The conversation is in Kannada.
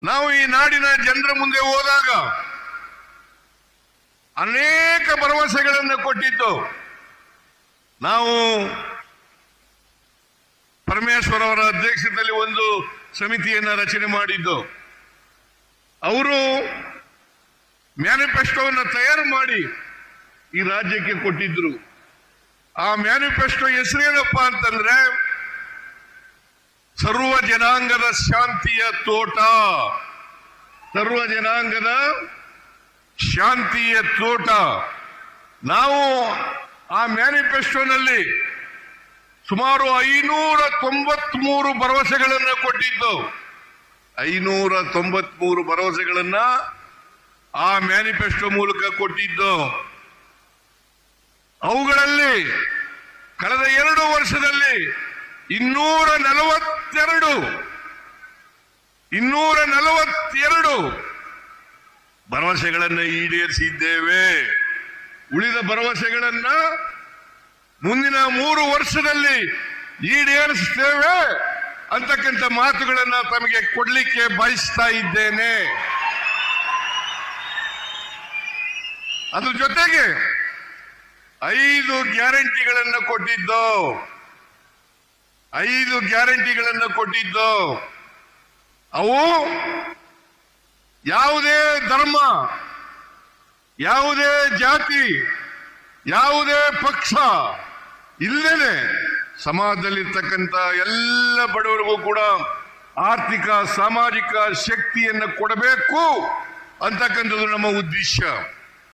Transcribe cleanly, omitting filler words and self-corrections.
ನಾವು ಈ ನಾಡಿನ ಜನರ ಮುಂದೆ ಹೋದಾಗ ಅನೇಕ ಭರವಸೆಗಳನ್ನು ಕೊಟ್ಟಿದ್ದು. ನಾವು ಪರಮೇಶ್ವರ್ ಅವರ ಅಧ್ಯಕ್ಷತೆಯಲ್ಲಿ ಒಂದು ಸಮಿತಿಯನ್ನು ರಚನೆ ಮಾಡಿದ್ದು. ಅವರು ಮ್ಯಾನಿಫೆಸ್ಟೋವನ್ನು ತಯಾರು ಮಾಡಿ ಈ ರಾಜ್ಯಕ್ಕೆ ಕೊಟ್ಟಿದ್ರು. ಆ ಮ್ಯಾನಿಫೆಸ್ಟೋ ಹೆಸರೇನಪ್ಪ ಅಂತಂದ್ರೆ ಸರ್ವ ಜನಾಂಗದ ಶಾಂತಿಯ ತೋಟ. ಸರ್ವ ಜನಾಂಗದ ಶಾಂತಿಯ ತೋಟ. ನಾವು ಆ ಮ್ಯಾನಿಫೆಸ್ಟೋನಲ್ಲಿ ಸುಮಾರು 593 ಭರವಸೆಗಳನ್ನು ಕೊಟ್ಟಿದ್ದು. 593 ಭರವಸೆಗಳನ್ನ ಆ ಮ್ಯಾನಿಫೆಸ್ಟೋ ಮೂಲಕ ಕೊಟ್ಟಿದ್ದು. ಅವುಗಳಲ್ಲಿ ಕಳೆದ 2 ವರ್ಷದಲ್ಲಿ 242 ಭರವಸೆಗಳನ್ನು ಈಡೇರಿಸಿದ್ದೇವೆ. ಉಳಿದ ಭರವಸೆಗಳನ್ನ ಮುಂದಿನ 3 ವರ್ಷದಲ್ಲಿ ಈಡೇರಿಸುತ್ತೇವೆ ಅಂತಕ್ಕಂಥ ಮಾತುಗಳನ್ನ ತಮಗೆ ಕೊಡ್ಲಿಕ್ಕೆ ಬಯಸ್ತಾ ಇದ್ದೇನೆ. ಅದ್ರ ಜೊತೆಗೆ 5 ಗ್ಯಾರಂಟಿಗಳನ್ನು ಕೊಟ್ಟಿದ್ದು. 5 ಗ್ಯಾರಂಟಿಗಳನ್ನು ಕೊಟ್ಟಿದ್ದು. ಅವು ಯಾವುದೇ ಧರ್ಮ, ಯಾವುದೇ ಜಾತಿ, ಯಾವುದೇ ಪಕ್ಷ ಇಲ್ಲದೇನೆ ಸಮಾಜದಲ್ಲಿರ್ತಕ್ಕಂಥ ಎಲ್ಲ ಬಡವರಿಗೂ ಕೂಡ ಆರ್ಥಿಕ ಸಾಮಾಜಿಕ ಶಕ್ತಿಯನ್ನು ಕೊಡಬೇಕು ಅಂತಕ್ಕಂಥದ್ದು ನಮ್ಮ ಉದ್ದೇಶ.